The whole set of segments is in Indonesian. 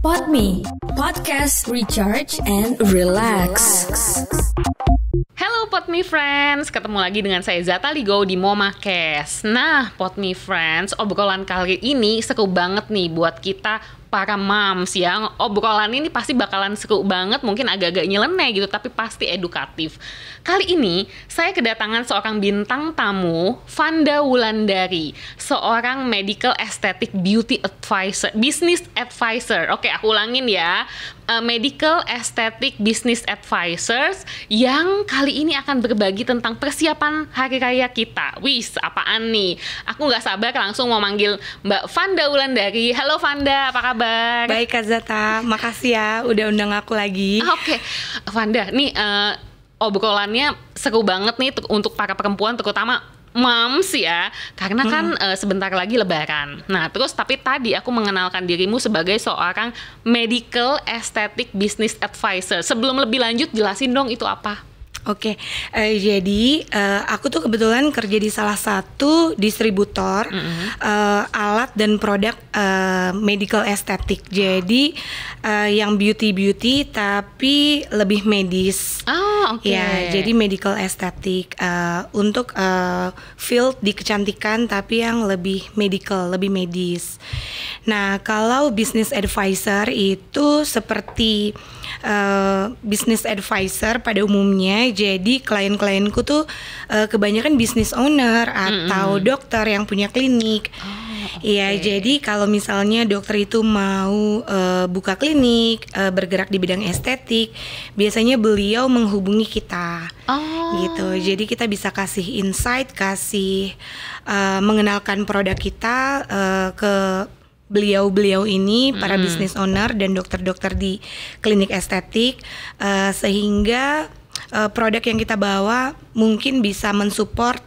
Podme, podcast recharge and relax. Hello Podme Friends, ketemu lagi dengan saya Zata Ligo di Momakes. Nah Podme Friends, obrolan kali ini seru banget nih buat kita para moms ya. Obrolan ini pasti bakalan seru banget, mungkin agak-agak nyeleneh gitu, tapi pasti edukatif. Kali ini saya kedatangan seorang bintang tamu, Vanda Wulandari, seorang medical aesthetic beauty advisor, business advisor. Oke, aku ulangin ya. Medical aesthetic business advisors yang kali ini akan berbagi tentang persiapan hari raya kita. Wis, apaan nih? Aku nggak sabar langsung mau manggil Mbak Vanda Wulandari. Halo Vanda, apa kabar? Baik Kak Zata, makasih ya udah undang aku lagi. Oke, Vanda, nih obrolannya seru banget nih untuk para perempuan, terutama moms ya, karena kan sebentar lagi lebaran. Nah terus tapi tadi aku mengenalkan dirimu sebagai seorang medical aesthetic business advisor. Sebelum lebih lanjut, jelasin dong itu apa? Oke, jadi aku tuh kebetulan kerja di salah satu distributor alat dan produk medical aesthetic. Jadi yang beauty tapi lebih medis. Oh, oke. Ya, jadi medical aesthetic untuk field di kecantikan tapi yang lebih medical, lebih medis. Nah, kalau business advisor itu seperti business advisor pada umumnya. Jadi klien-klienku tuh kebanyakan business owner atau dokter yang punya klinik. Iya, jadi kalau misalnya dokter itu mau buka klinik, bergerak di bidang estetik, biasanya beliau menghubungi kita. Gitu. Jadi kita bisa kasih insight, kasih mengenalkan produk kita ke beliau-beliau ini, para business owner dan dokter-dokter di klinik estetik, sehingga produk yang kita bawa mungkin bisa mensupport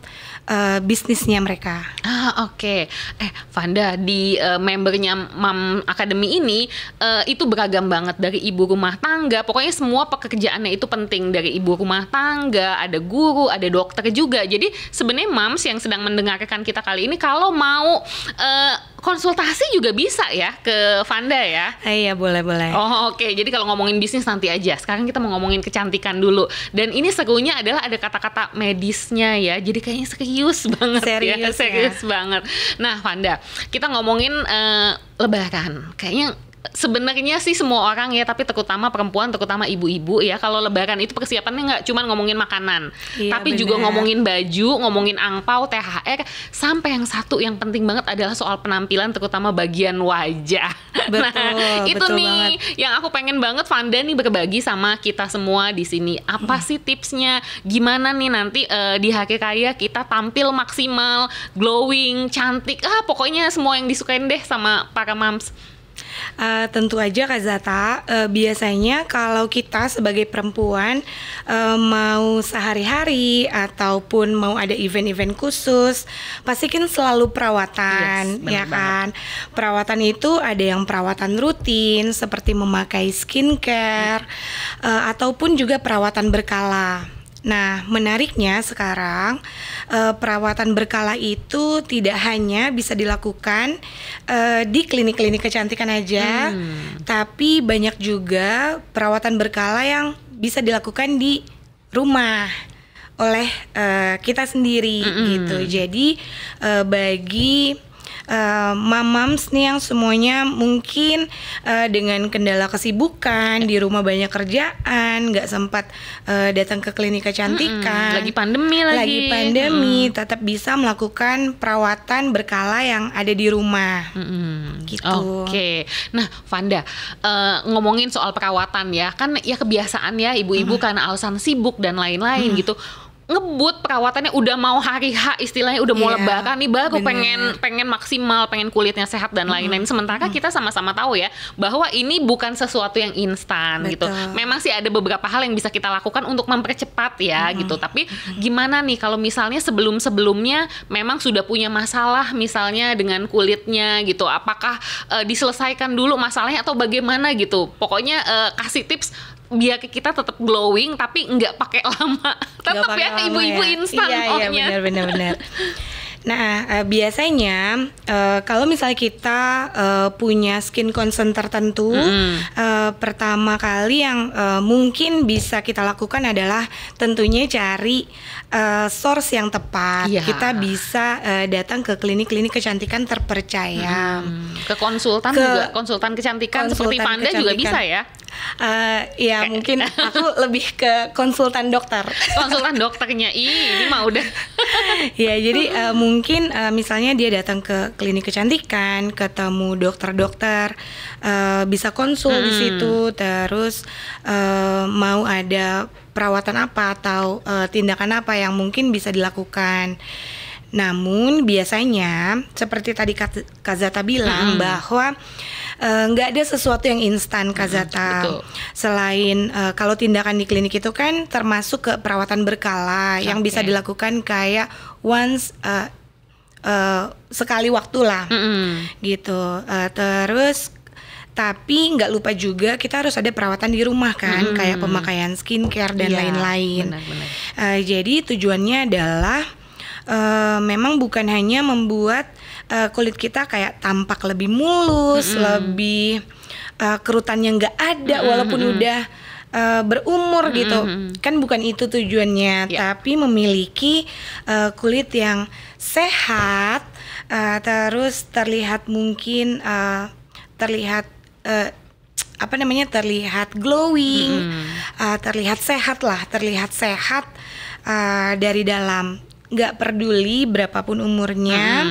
bisnisnya mereka. Oke. Vanda, di membernya Mom Academy ini itu beragam banget, dari ibu rumah tangga, pokoknya semua pekerjaannya itu penting, dari ibu rumah tangga, ada guru, ada dokter juga. Jadi sebenarnya moms yang sedang mendengarkan kita kali ini, kalau mau konsultasi juga bisa ya ke Vanda ya. Iya, boleh. Oke. Jadi kalau ngomongin bisnis nanti aja. Sekarang kita mau ngomongin kecantikan dulu. Dan ini serunya adalah ada kata-kata medisnya ya. Jadi kayaknya serius banget. Serius banget. Nah, Vanda, kita ngomongin lebaran. Kayaknya sebenarnya sih semua orang ya, tapi terutama perempuan, terutama ibu-ibu ya, kalau lebaran itu persiapannya nggak cuma ngomongin makanan, tapi bener, juga ngomongin baju, ngomongin angpau, THR, sampai yang satu yang penting banget adalah soal penampilan, terutama bagian wajah. Itu betul nih banget. Yang aku pengen banget Vanda nih berbagi sama kita semua di sini. Apa sih tipsnya? Gimana nih nanti di hari raya kita tampil maksimal, glowing, cantik, pokoknya semua yang disukain deh sama para moms. Tentu aja Kak Zata, biasanya kalau kita sebagai perempuan mau sehari-hari ataupun mau ada event-event khusus, pasti kan selalu perawatan, ya kan? Perawatan itu ada yang perawatan rutin seperti memakai skincare, ataupun juga perawatan berkala. Nah, menariknya sekarang perawatan berkala itu tidak hanya bisa dilakukan di klinik-klinik kecantikan aja, tapi banyak juga perawatan berkala yang bisa dilakukan di rumah oleh kita sendiri gitu. Jadi bagi mams nih yang semuanya mungkin dengan kendala kesibukan, di rumah banyak kerjaan, nggak sempat datang ke klinik kecantikan, lagi pandemi tetap bisa melakukan perawatan berkala yang ada di rumah. Gitu. Oke. Nah Vanda, ngomongin soal perawatan ya, kan ya kebiasaan ya ibu-ibu karena alasan sibuk dan lain-lain gitu, ngebut perawatannya udah mau hari H, istilahnya udah mau lebaran nih, baru pengen maksimal, pengen kulitnya sehat dan lain-lain. Sementara kita sama-sama tahu ya bahwa ini bukan sesuatu yang instan gitu. Memang sih ada beberapa hal yang bisa kita lakukan untuk mempercepat ya gitu. Tapi gimana nih kalau misalnya sebelum-sebelumnya memang sudah punya masalah misalnya dengan kulitnya gitu, apakah diselesaikan dulu masalahnya atau bagaimana gitu? Pokoknya kasih tips biar kita tetap glowing tapi nggak pakai lama, tetap ya ibu-ibu instan. Iya benar. Nah, biasanya kalau misalnya kita punya skin concern tertentu, pertama kali yang mungkin bisa kita lakukan adalah tentunya cari source yang tepat. Kita bisa datang ke klinik-klinik kecantikan terpercaya. Ke konsultan juga, konsultan kecantikan seperti Vanda juga bisa ya? Ya mungkin aku lebih ke konsultan dokter. Konsultan dokternya, ini mah udah. Ya jadi mungkin misalnya dia datang ke klinik kecantikan, ketemu dokter-dokter, bisa konsul di situ, terus mau ada perawatan apa atau tindakan apa yang mungkin bisa dilakukan. Namun biasanya seperti tadi Kak Zata bilang bahwa nggak ada sesuatu yang instan, Kak Zata. Betul. Selain kalau tindakan di klinik itu kan termasuk ke perawatan berkala yang bisa dilakukan kayak once sekali waktu lah, gitu. Terus tapi nggak lupa juga kita harus ada perawatan di rumah kan, kayak pemakaian skincare dan lain-lain. Jadi tujuannya adalah memang bukan hanya membuat kulit kita kayak tampak lebih mulus, lebih kerutannya nggak ada walaupun udah berumur gitu. Kan bukan itu tujuannya, tapi memiliki kulit yang sehat, terus terlihat mungkin terlihat terlihat glowing, terlihat sehat lah, terlihat sehat dari dalam. Nggak peduli berapapun umurnya,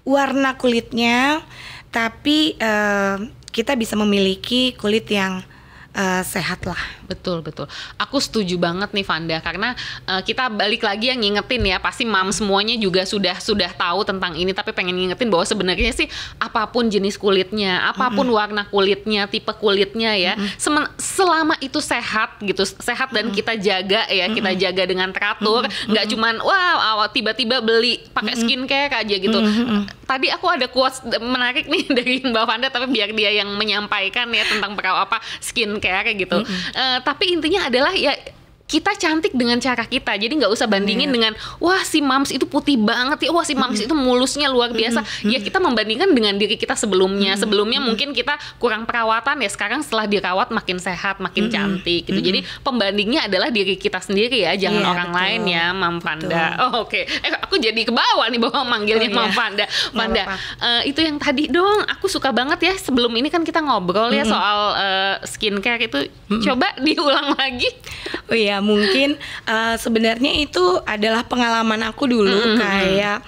warna kulitnya, tapi kita bisa memiliki kulit yang sehat lah. Betul. Aku setuju banget nih Vanda, karena kita balik lagi yang ngingetin ya, pasti mam semuanya juga sudah tahu tentang ini, tapi pengen ngingetin bahwa sebenarnya sih apapun jenis kulitnya, apapun warna kulitnya, tipe kulitnya ya, selama itu sehat gitu, sehat dan kita jaga ya, kita jaga dengan teratur, nggak cuman tiba-tiba beli pakai skincare aja gitu. Tadi aku ada quotes menarik nih dari Mbak Vanda, tapi biar dia yang menyampaikan ya tentang skincare gitu. Tapi intinya adalah ya kita cantik dengan cara kita, jadi nggak usah bandingin dengan wah si mams itu putih banget ya, wah si mams itu mulusnya luar biasa. Ya kita membandingkan dengan diri kita sebelumnya mungkin kita kurang perawatan ya, sekarang setelah dirawat makin sehat, makin cantik gitu. Jadi pembandingnya adalah diri kita sendiri ya, jangan orang lain ya, Mam Vanda. Oke. Aku jadi ke bawah nih bahwa manggilnya Mam Vanda. Vanda, itu yang tadi dong, aku suka banget ya. Sebelum ini kan kita ngobrol ya soal skincare itu, coba diulang lagi. Oh iya, mungkin sebenarnya itu adalah pengalaman aku dulu, kayak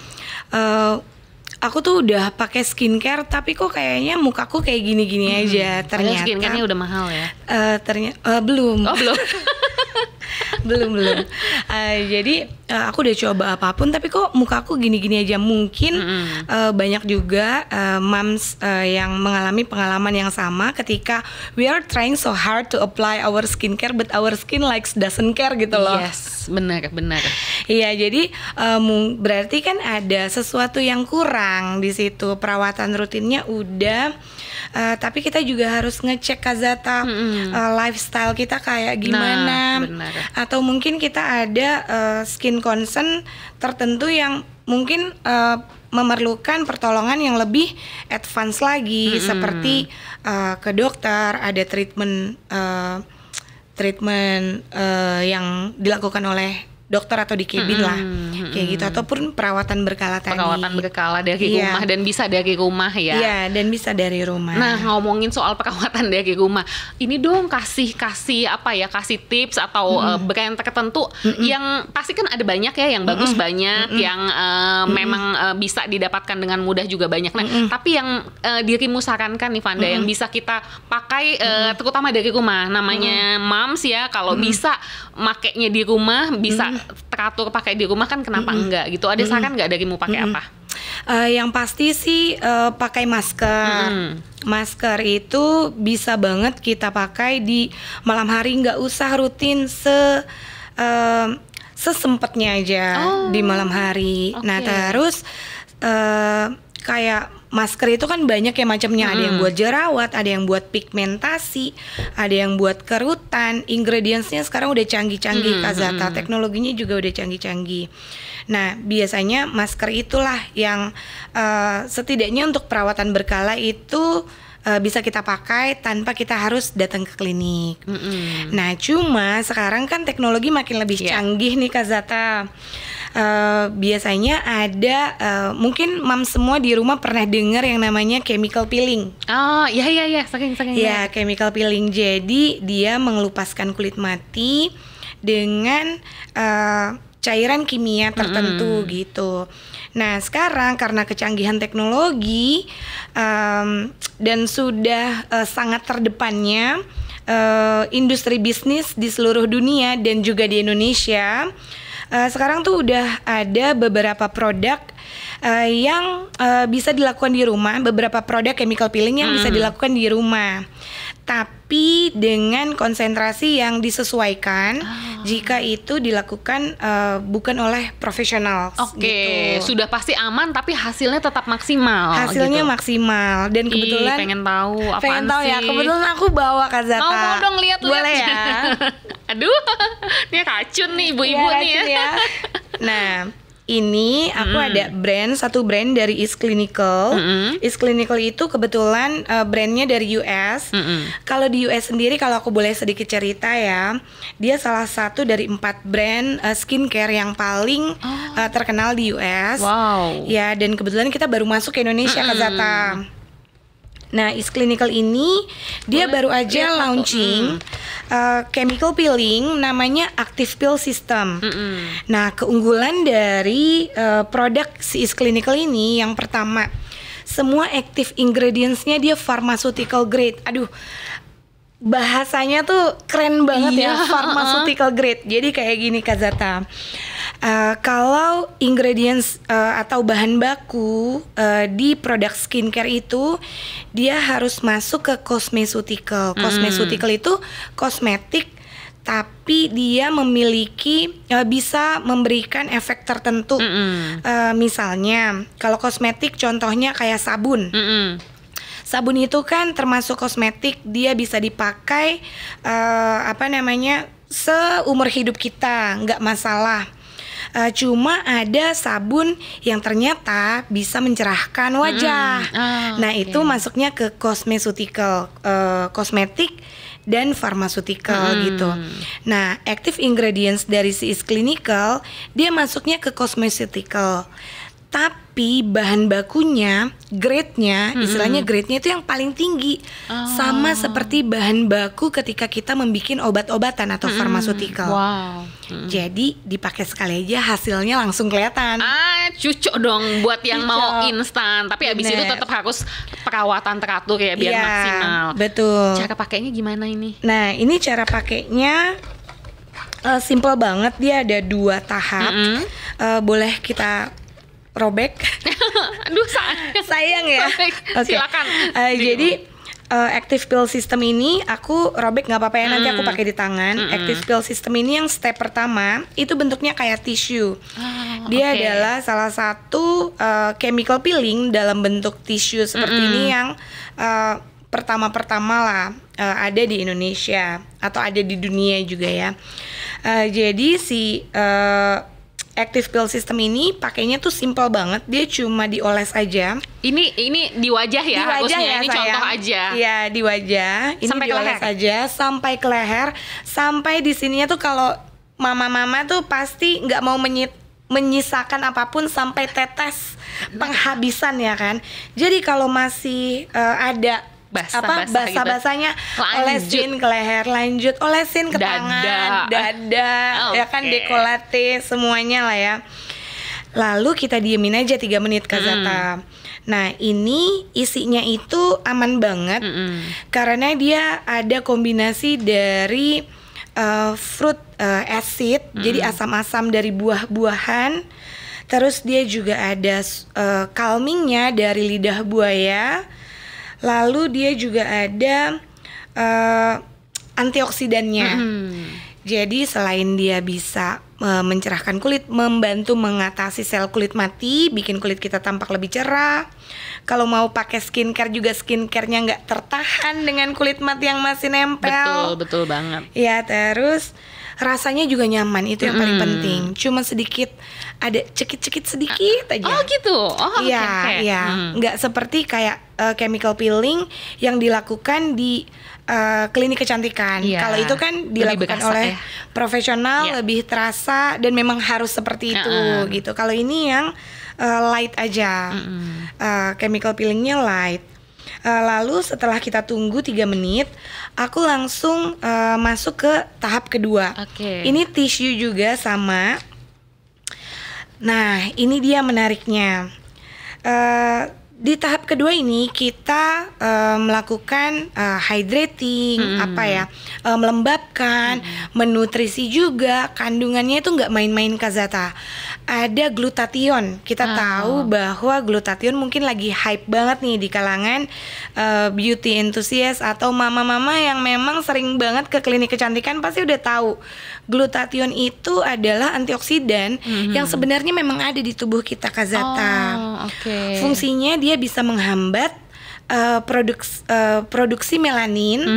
aku tuh udah pakai skincare tapi kok kayaknya mukaku kayak gini-gini aja. Ternyata skincare-nya udah mahal ya. Belum. Oh, belum. belum. Jadi aku udah coba apapun tapi kok mukaku gini-gini aja. Mungkin banyak juga moms yang mengalami pengalaman yang sama ketika we are trying so hard to apply our skincare but our skin doesn't care gitu loh. Yes, benar. Iya, jadi berarti kan ada sesuatu yang kurang di situ. Perawatan rutinnya udah, tapi kita juga harus ngecek Kak Zata, lifestyle kita kayak gimana. Benar. Atau mungkin kita ada skin concern tertentu yang mungkin memerlukan pertolongan yang lebih advance lagi, seperti ke dokter, ada treatment yang dilakukan oleh dokter atau di cabin lah, kayak gitu, ataupun perawatan berkala tadi. Perawatan berkala dari rumah dan bisa dari rumah ya. Iya, dan bisa dari rumah. Nah, ngomongin soal perawatan dari rumah, ini dong kasih tips atau brand tertentu yang pasti kan ada banyak ya, yang bagus banyak, yang memang bisa didapatkan dengan mudah juga banyak. Nah, tapi yang dirimu sarankan nih Vanda, yang bisa kita pakai terutama dari rumah, namanya moms ya, kalau bisa makainya di rumah, bisa teratur pakai di rumah kan, kenapa enggak gitu? Ada saran nggak darimu pakai apa? Yang pasti sih pakai masker. Masker itu bisa banget kita pakai di malam hari, nggak usah rutin sesempatnya aja di malam hari. Nah terus kayak masker itu kan banyak ya macamnya. Ada yang buat jerawat, ada yang buat pigmentasi, ada yang buat kerutan. Ingredientsnya sekarang udah canggih-canggih Kak Zata. Teknologinya juga udah canggih-canggih. Nah, biasanya masker itulah yang setidaknya untuk perawatan berkala itu bisa kita pakai tanpa kita harus datang ke klinik. Nah, cuma sekarang kan teknologi makin lebih canggih nih Kak Zata. Biasanya ada mungkin mam semua di rumah pernah dengar yang namanya chemical peeling. Oh iya saking ya chemical peeling. Jadi dia mengelupaskan kulit mati dengan cairan kimia tertentu gitu. Nah sekarang karena kecanggihan teknologi dan sudah sangat terdepannya industri bisnis di seluruh dunia dan juga di Indonesia, sekarang tuh udah ada beberapa produk yang bisa dilakukan di rumah, beberapa produk chemical peeling yang bisa dilakukan di rumah, tapi dengan konsentrasi yang disesuaikan jika itu dilakukan bukan oleh profesional. Gitu. Sudah pasti aman tapi hasilnya tetap maksimal. Hasilnya gitu. Maksimal dan kebetulan pengen tahu apaan pengen tahu sih? Ya, kebetulan aku bawa Kak Zata. Mau dong lihat. Boleh ya? Aduh, ini racun nih ibu-ibu ya, nih ya. Nah, ini aku ada satu brand dari Is Clinical. Is Clinical itu kebetulan brandnya dari US. Kalau di US sendiri, kalau aku boleh sedikit cerita ya, dia salah satu dari 4 brand skincare yang paling terkenal di US. Wow. Ya, dan kebetulan kita baru masuk ke Indonesia, Kak Zata. Nah, Is Clinical ini dia baru aja launching chemical peeling namanya Active Peel System. Nah, keunggulan dari produk si Is Clinical ini yang pertama, semua active ingredients-nya dia pharmaceutical grade. Aduh, bahasanya tuh keren banget ya, pharmaceutical grade. Jadi kayak gini Kak Zata. Kalau ingredients atau bahan baku di produk skincare itu dia harus masuk ke cosmeceutical. Cosmeceutical itu kosmetik tapi dia memiliki bisa memberikan efek tertentu. Misalnya kalau kosmetik contohnya kayak sabun. Sabun itu kan termasuk kosmetik, dia bisa dipakai seumur hidup kita, nggak masalah. Cuma ada sabun yang ternyata bisa mencerahkan wajah. Nah itu masuknya ke cosmeceutical, kosmetik dan pharmaceutical gitu. Nah active ingredients dari si Is Clinical dia masuknya ke cosmeceutical. Tapi bahan bakunya, grade-nya, istilahnya grade-nya itu yang paling tinggi. Sama seperti bahan baku ketika kita membuat obat-obatan atau pharmaceutical. Wow. Jadi dipakai sekali aja hasilnya langsung kelihatan. Cucok dong buat yang mau instan. Tapi abis itu tetap harus perawatan teratur ya biar maksimal. Betul. Cara pakainya gimana ini? Nah ini cara pakainya simple banget. Dia ada 2 tahap. Boleh kita robek. Aduh sayang ya. Silakan. Jadi Active Peel System ini aku robek nggak apa-apa ya, nanti aku pakai di tangan. Active Peel System ini yang step pertama itu bentuknya kayak tisu. Dia adalah salah satu chemical peeling dalam bentuk tisu seperti ini yang pertama-pertama lah ada di Indonesia atau ada di dunia juga ya. Jadi si Active Peel System ini pakainya tuh simple banget. Dia cuma dioles aja. Ini di wajah ya, harusnya ya, ini sayang. Contoh aja. Iya, di wajah. Ini sampai dioles aja sampai ke leher. Sampai di sininya tuh kalau mama-mama tuh pasti nggak mau menyisakan apapun sampai tetes penghabisan ya kan. Jadi kalau masih ada basah-basahnya olesin ke leher, lanjut olesin ke tangan, dada, ya kan, dekolate, semuanya lah ya. Lalu kita diemin aja 3 menit Kak Zata. Nah ini isinya itu aman banget karena dia ada kombinasi dari fruit acid, jadi asam-asam dari buah-buahan. Terus dia juga ada calmingnya dari lidah buaya. Lalu dia juga ada antioksidannya. Jadi selain dia bisa mencerahkan kulit, membantu mengatasi sel kulit mati, bikin kulit kita tampak lebih cerah. Kalau mau pakai skincare juga skincare-nya nggak tertahan dengan kulit mati yang masih nempel. Betul banget. Ya, terus rasanya juga nyaman, itu yang paling penting. Cuma sedikit ada cekit-cekit sedikit aja. Oh gitu. Oh iya, okay. Iya. Nggak seperti kayak chemical peeling yang dilakukan di klinik kecantikan. Kalau itu kan dilakukan oleh profesional, lebih terasa dan memang harus seperti itu gitu. Kalau ini yang light aja. Chemical peelingnya light. Lalu setelah kita tunggu 3 menit, aku langsung masuk ke tahap kedua. Ini tisu juga sama. Nah, ini dia menariknya. Di tahap kedua ini kita melakukan hydrating, melembabkan, menutrisi juga. Kandungannya itu nggak main-main Kak Zata. Ada glutathione. Kita tahu bahwa glutathione mungkin lagi hype banget nih di kalangan beauty enthusiast atau mama-mama yang memang sering banget ke klinik kecantikan pasti udah tahu. Glutathione itu adalah antioksidan yang sebenarnya memang ada di tubuh kita Kak Zata. Fungsinya dia bisa menghambat produksi melanin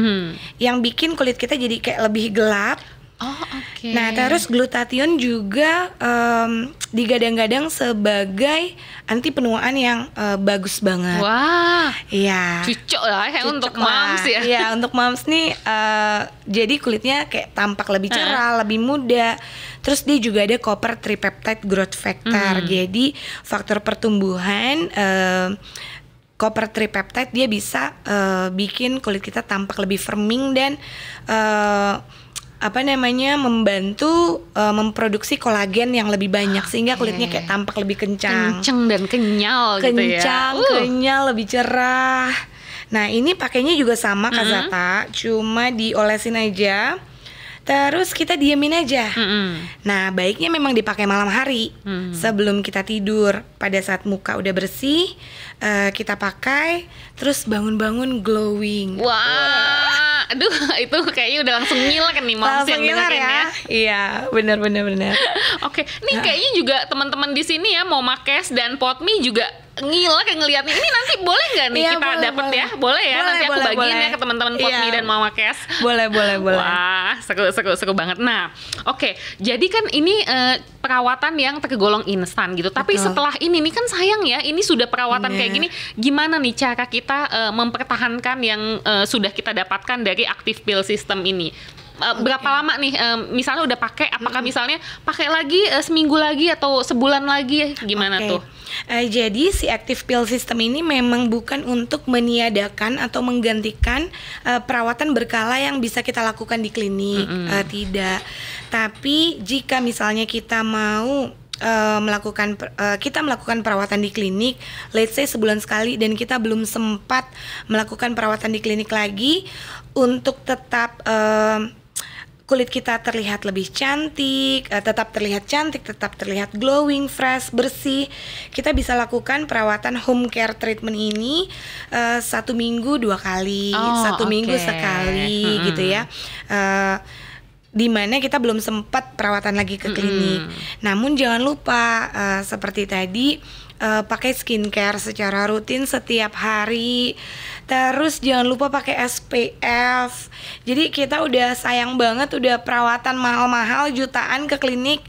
yang bikin kulit kita jadi kayak lebih gelap. Nah, terus glutathione juga digadang-gadang sebagai anti penuaan yang bagus banget. Wah, iya. Cocok lah ya untuk moms ya. Iya, untuk moms nih, jadi kulitnya kayak tampak lebih cerah, lebih muda. Terus dia juga ada copper tripeptide growth factor. Jadi faktor pertumbuhan. Copper tripeptide dia bisa bikin kulit kita tampak lebih firming dan membantu memproduksi kolagen yang lebih banyak sehingga kulitnya kayak tampak lebih kencang dan kenyal gitu ya. Kenyal, lebih cerah. Nah, ini pakainya juga sama Kak Zata, cuma diolesin aja. Terus kita diemin aja. Nah, baiknya memang dipakai malam hari sebelum kita tidur. Pada saat muka udah bersih, kita pakai, terus bangun-bangun glowing. Wah, aduh, itu kayaknya udah langsung ngiler kan nih moms yang dengerin ya. Iya, benar. Oke, nih kayaknya juga teman-teman di sini ya mau Makes dan Potmi juga ngilek kayak ngeliatnya ini nanti boleh nggak nih kita dapat ya? Boleh ya, nanti aku bagiin ya ke teman-teman Potmi dan Mama Kes. Boleh. Wah, seru banget. Nah, oke, jadi kan ini perawatan yang tergolong instan gitu. Tapi setelah ini nih kan sayang ya, ini sudah perawatan kayak gini. Gimana nih cara kita mempertahankan yang sudah kita dapatkan dari Active Peel System ini? Berapa lama nih misalnya udah pakai, apakah misalnya pakai lagi seminggu lagi atau sebulan lagi, gimana tuh? Jadi si Active Peel System ini memang bukan untuk meniadakan atau menggantikan perawatan berkala yang bisa kita lakukan di klinik, tidak. Tapi jika misalnya kita mau kita melakukan perawatan di klinik, let's say sebulan sekali, dan kita belum sempat melakukan perawatan di klinik lagi, untuk tetap kulit kita terlihat lebih cantik, tetap terlihat glowing, fresh, bersih, kita bisa lakukan perawatan home care treatment ini 1 minggu 2 kali, 1 minggu sekali gitu ya. Dimana kita belum sempat perawatan lagi ke klinik. Namun jangan lupa seperti tadi, pakai skincare secara rutin setiap hari. Terus jangan lupa pakai SPF. Jadi kita udah sayang banget, udah perawatan mahal-mahal jutaan ke klinik,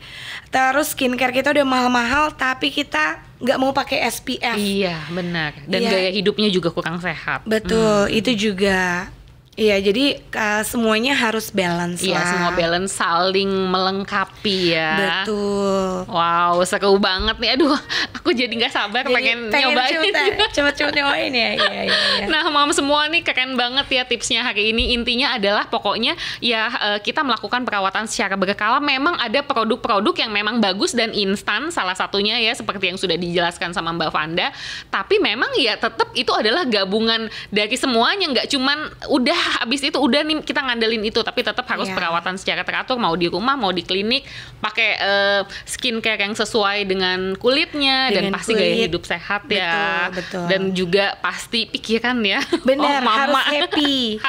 terus skincare kita udah mahal-mahal tapi kita nggak mau pakai SPF. Iya, benar. Dan gaya hidupnya juga kurang sehat. Betul, itu juga. Iya, jadi semuanya harus balance lah. Iya, semua balance, saling melengkapi ya. Betul. Wow, seru banget nih. Aduh, aku jadi nggak sabar pengen nyobain. Cepet nyobain ya. Iya. Nah, mom semua nih keren banget ya tipsnya hari ini. Intinya adalah pokoknya ya kita melakukan perawatan secara berkala. Memang ada produk-produk yang memang bagus dan instan, salah satunya ya seperti yang sudah dijelaskan sama Mbak Vanda. Tapi memang ya tetap itu adalah gabungan dari semuanya, nggak cuman udah abis itu udah nih kita ngandelin itu, tapi tetap harus perawatan secara teratur, mau di rumah mau di klinik, pakai skincare yang sesuai dengan kulitnya dan pasti gaya hidup sehat ya. Betul. Dan juga pasti pikiran ya. Benar, mama harus happy.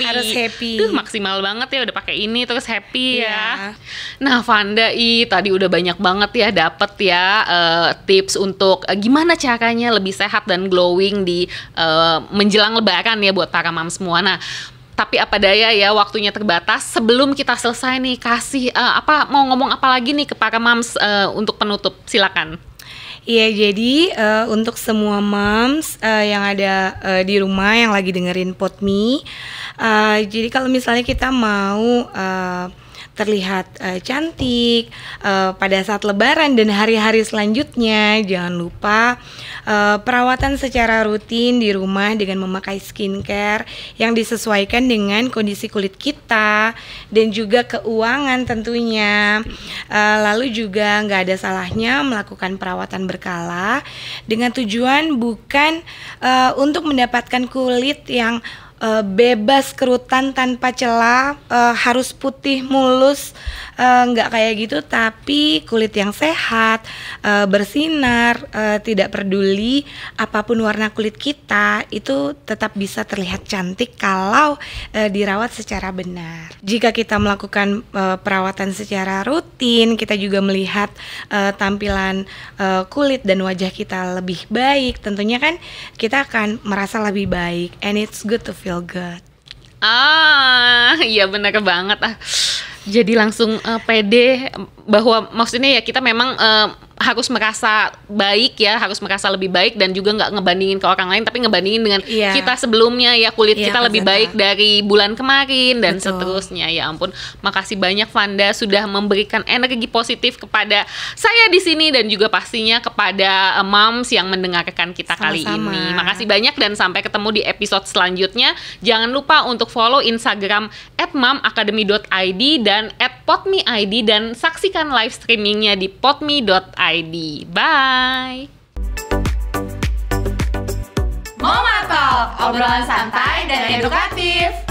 harus happy. Duh, maksimal banget ya udah pakai ini terus happy ya. Nah, Vanda tadi udah banyak banget ya dapet ya tips untuk gimana caranya lebih sehat dan glowing di menjelang lebaran ya buat para mams semua. Nah, tapi apa daya ya, waktunya terbatas. Sebelum kita selesai nih, kasih mau ngomong apa lagi nih ke para mams untuk penutup, silakan. Iya, jadi untuk semua moms yang ada di rumah yang lagi dengerin PodMe, jadi kalau misalnya kita mau terlihat cantik pada saat lebaran dan hari-hari selanjutnya, jangan lupa perawatan secara rutin di rumah dengan memakai skincare yang disesuaikan dengan kondisi kulit kita dan juga keuangan tentunya. Lalu juga nggak ada salahnya melakukan perawatan berkala dengan tujuan bukan untuk mendapatkan kulit yang bebas kerutan tanpa celah, harus putih mulus, nggak kayak gitu, tapi kulit yang sehat, bersinar, tidak peduli apapun warna kulit kita, itu tetap bisa terlihat cantik kalau dirawat secara benar. Jika kita melakukan perawatan secara rutin, kita juga melihat tampilan kulit dan wajah kita lebih baik, tentunya kan kita akan merasa lebih baik, and it's good to feel good. Iya benar banget. Jadi langsung pede bahwa maksudnya ya kita memang harus merasa baik ya, harus merasa lebih baik dan juga nggak ngebandingin ke orang lain, tapi ngebandingin dengan kita sebelumnya ya, kulit kita lebih baik dari bulan kemarin dan seterusnya. Ya ampun, makasih banyak Vanda sudah memberikan energi positif kepada saya di sini dan juga pastinya kepada moms yang mendengarkan kita kali ini. Makasih banyak dan sampai ketemu di episode selanjutnya. Jangan lupa untuk follow Instagram @mamacademy.id dan @podmeid dan saksikan live streamingnya di podme.id. Bye. Mama Talk, obrolan santai dan edukatif.